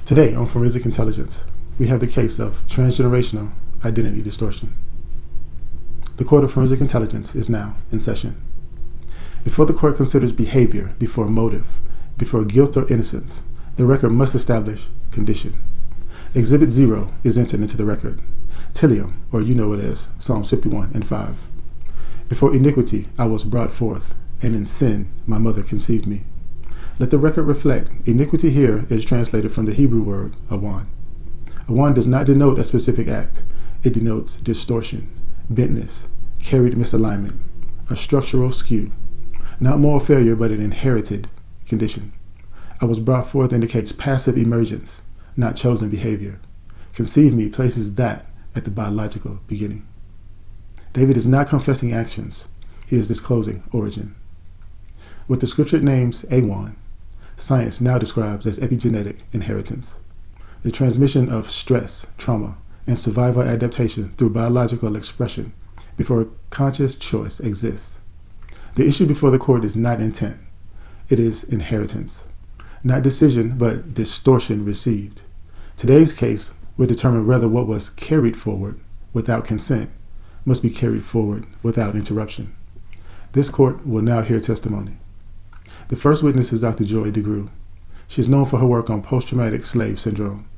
Today on Forensic Intelligence, we have the case of transgenerational identity distortion. The Court of Forensic Intelligence is now in session. Before the court considers behavior, before motive, before guilt or innocence, the record must establish condition. Exhibit 0 is entered into the record. Tilium, or you know it as Psalms 51 and 5. Before iniquity I was brought forth, and in sin my mother conceived me. Let the record reflect, iniquity here is translated from the Hebrew word awan. Awan does not denote a specific act. It denotes distortion, bentness, carried misalignment, a structural skew. Not moral failure, but an inherited condition. I was brought forth indicates passive emergence, not chosen behavior. Conceive me places that at the biological beginning. David is not confessing actions. He is disclosing origin. What the scripture names awan, science now describes as epigenetic inheritance, the transmission of stress, trauma, and survival adaptation through biological expression before a conscious choice exists. The issue before the court is not intent. It is inheritance. Not decision, but distortion received. Today's case will determine whether what was carried forward without consent must be carried forward without interruption. This court will now hear testimony. The first witness is Dr. Joy DeGruy. She is known for her work on post-traumatic slave syndrome,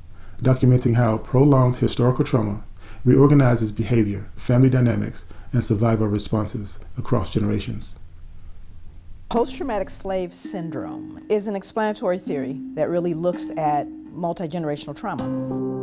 documenting how prolonged historical trauma reorganizes behavior, family dynamics, and survival responses across generations. Post-traumatic slave syndrome is an explanatory theory that really looks at multi-generational trauma.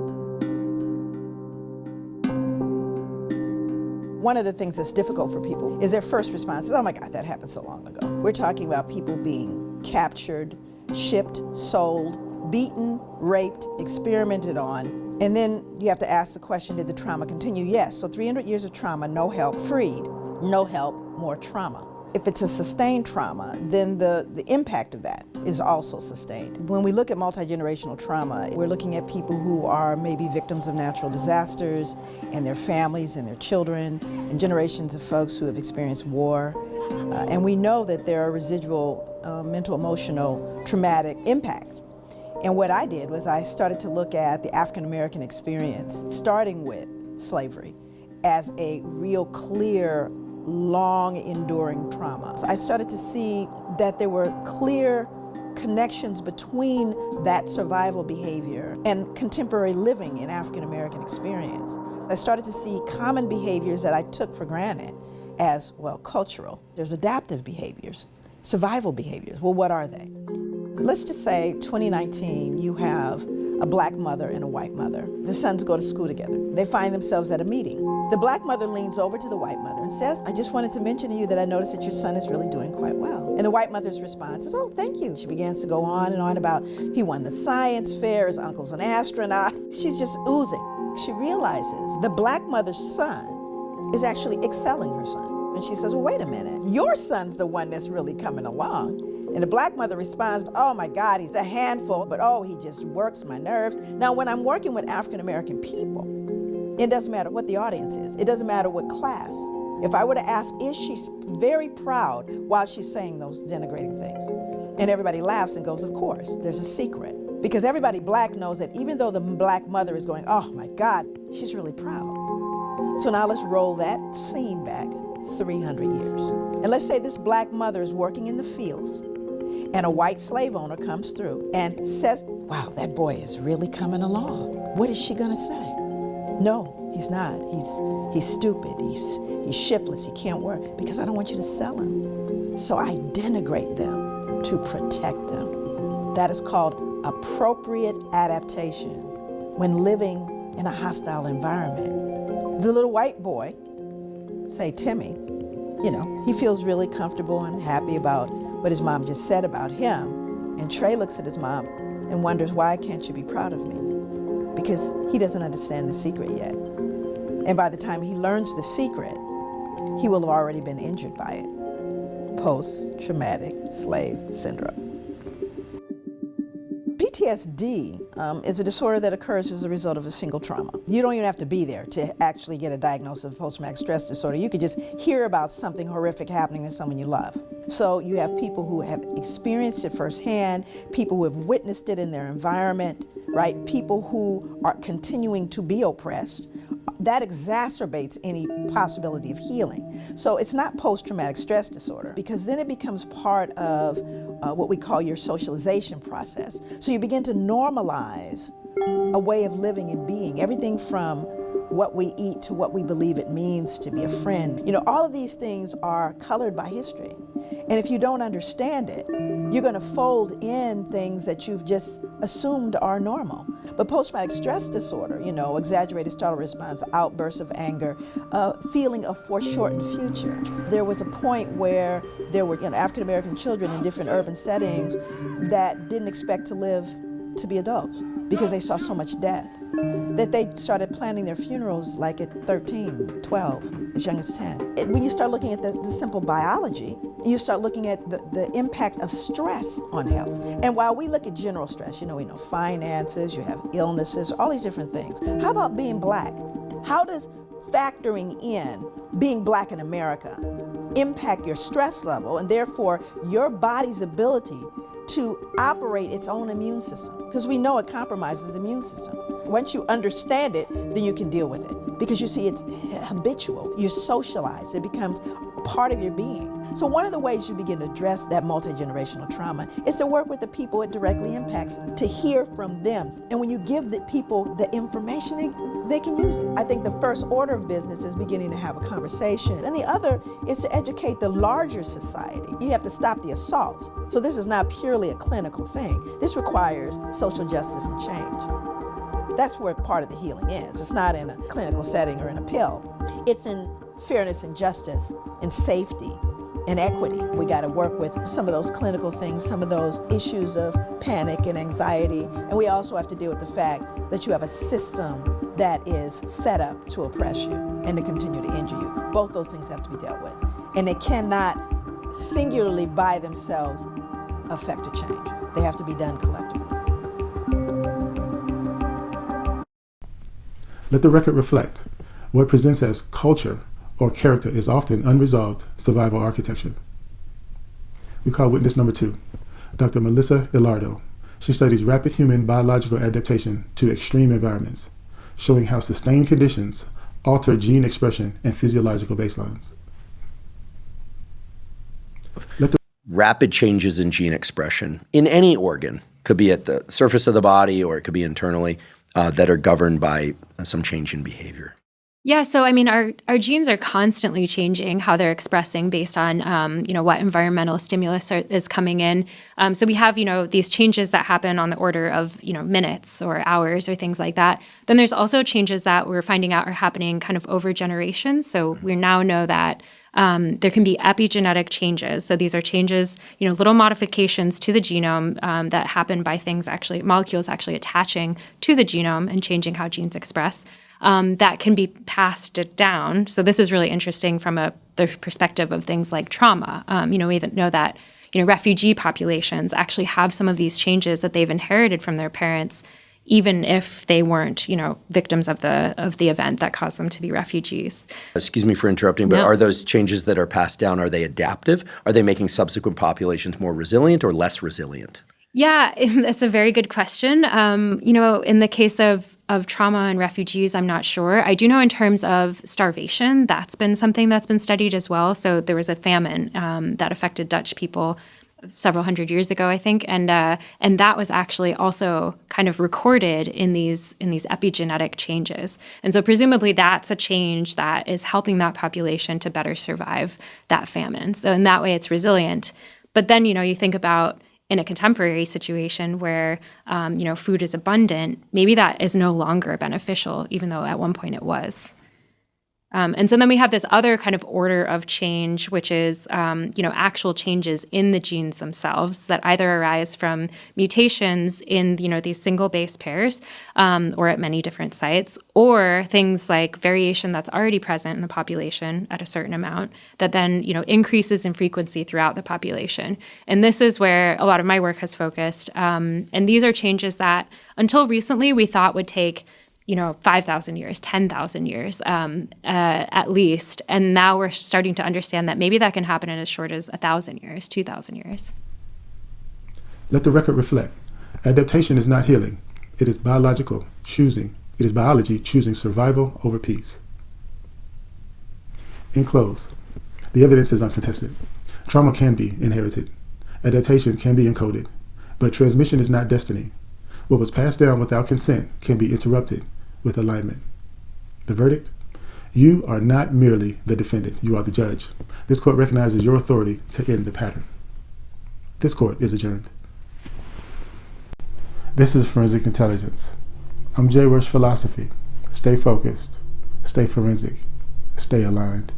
One of the things that's difficult for people is their first response is, oh my God, that happened so long ago. We're talking about people being captured, shipped, sold, beaten, raped, experimented on, and then you have to ask the question, did the trauma continue? Yes, so 300 years of trauma, no help, freed. No help, more trauma. If it's a sustained trauma, then the impact of that is also sustained. When we look at multi-generational trauma, we're looking at people who are maybe victims of natural disasters and their families and their children and generations of folks who have experienced war. And we know that there are residual mental, emotional, traumatic impact. And what I did was I started to look at the African American experience, starting with slavery, as a real clear long enduring trauma. So I started to see that there were clear connections between that survival behavior and contemporary living in African American experience. I started to see common behaviors that I took for granted as, well, cultural. There's adaptive behaviors, survival behaviors. Well, what are they? Let's just say 2019, you have a black mother and a white mother. The sons go to school together. They find themselves at a meeting. The black mother leans over to the white mother and says, I just wanted to mention to you that I noticed that your son is really doing quite well. And the white mother's response is, oh, thank you. She begins to go on and on about he won the science fair, his uncle's an astronaut. She's just oozing. She realizes the black mother's son is actually excelling her son. And she says, well, wait a minute. Your son's the one that's really coming along. And the black mother responds, oh my God, he's a handful, but oh, he just works my nerves. Now, when I'm working with African American people, it doesn't matter what the audience is. It doesn't matter what class. If I were to ask, is she very proud while she's saying those denigrating things? And everybody laughs and goes, of course. There's a secret. Because everybody black knows that even though the black mother is going, oh my God, she's really proud. So now let's roll that scene back 300 years. And let's say this black mother is working in the fields and a white slave owner comes through and says, wow, that boy is really coming along. What is she gonna say? No, he's not. He's stupid. He's shiftless. He can't work because I don't want you to sell him. So I denigrate them to protect them. That is called appropriate adaptation when living in a hostile environment. The little white boy, say Timmy, he feels really comfortable and happy about what his mom just said about him. And Trey looks at his mom and wonders, why can't you be proud of me? Because he doesn't understand the secret yet. And by the time he learns the secret, he will have already been injured by it. Post-traumatic slave syndrome. PTSD is a disorder that occurs as a result of a single trauma. You don't even have to be there to actually get a diagnosis of post-traumatic stress disorder. You could just hear about something horrific happening to someone you love. So you have people who have experienced it firsthand, people who have witnessed it in their environment, right? People who are continuing to be oppressed, that exacerbates any possibility of healing. So it's not post-traumatic stress disorder, because then it becomes part of what we call your socialization process. So you begin to normalize a way of living and being, everything from what we eat to what we believe it means to be a friend. You know, all of these things are colored by history. And if you don't understand it, you're going to fold in things that you've just assumed are normal. But post-traumatic stress disorder, you know, exaggerated startle response, outbursts of anger, feeling of foreshortened future. There was a point where there were, African-American children in different urban settings that didn't expect to live to be adults because they saw so much death, that they started planning their funerals like at 13, 12, as young as 10. When you start looking at the simple biology, you start looking at the impact of stress on health. And while we look at general stress, we know finances, you have illnesses, all these different things. How about being Black? How does factoring in being Black in America impact your stress level and therefore your body's ability to operate its own immune system? Because we know it compromises the immune system. Once you understand it, then you can deal with it. Because you see, it's habitual. You're socialized. It becomes part of your being. So one of the ways you begin to address that multi-generational trauma is to work with the people it directly impacts, to hear from them. And when you give the people the information, they can use it. I think the first order of business is beginning to have a conversation. And the other is to educate the larger society. You have to stop the assault. So this is not purely a clinical thing. This requires social justice and change. That's where part of the healing is. It's not in a clinical setting or in a pill. It's in fairness and justice and safety and equity. We got to work with some of those clinical things, some of those issues of panic and anxiety. And we also have to deal with the fact that you have a system that is set up to oppress you and to continue to injure you. Both those things have to be dealt with. And they cannot singularly by themselves affect a change. They have to be done collectively. Let the record reflect. What presents as culture or character is often unresolved survival architecture. We call witness number 2, Dr. Melissa Ilardo. She studies rapid human biological adaptation to extreme environments, showing how sustained conditions alter gene expression and physiological baselines. Rapid changes in gene expression in any organ, could be at the surface of the body or it could be internally, that are governed by some change in behavior. Yeah, so I mean, our genes are constantly changing how they're expressing based on, what environmental stimulus is coming in. So we have, these changes that happen on the order of, minutes or hours or things like that. Then there's also changes that we're finding out are happening kind of over generations. So we now know that there can be epigenetic changes. So these are changes, little modifications to the genome that happen by molecules actually attaching to the genome and changing how genes express. That can be passed down. So this is really interesting from the perspective of things like trauma. We know that refugee populations actually have some of these changes that they've inherited from their parents, even if they weren't, victims of the event that caused them to be refugees. Excuse me for interrupting, but No. Are those changes that are passed down, are they adaptive? Are they making subsequent populations more resilient or less resilient? Yeah, that's a very good question. In the case of trauma and refugees, I'm not sure. I do know in terms of starvation, that's been something that's been studied as well. So there was a famine that affected Dutch people several hundred years ago, I think, and that was actually also kind of recorded in these epigenetic changes. And so presumably that's a change that is helping that population to better survive that famine. So in that way, it's resilient. But then you think about in a contemporary situation where, food is abundant, maybe that is no longer beneficial, even though at one point it was. And so then we have this other kind of order of change, which is, actual changes in the genes themselves that either arise from mutations in, these single base pairs or at many different sites, or things like variation that's already present in the population at a certain amount that then, increases in frequency throughout the population. And this is where a lot of my work has focused. And these are changes that until recently we thought would take 5,000 years, 10,000 years at least. And now we're starting to understand that maybe that can happen in as short as 1,000 years, 2,000 years. Let the record reflect. Adaptation is not healing. It is biological choosing. It is biology choosing survival over peace. In close, the evidence is uncontested. Trauma can be inherited. Adaptation can be encoded. But transmission is not destiny. What was passed down without consent can be interrupted with alignment. The verdict? You are not merely the defendant. You are the judge. This court recognizes your authority to end the pattern. This court is adjourned. This is Forensic Intelligence. I'm Jay Rush Philosophy. Stay focused, stay forensic, stay aligned.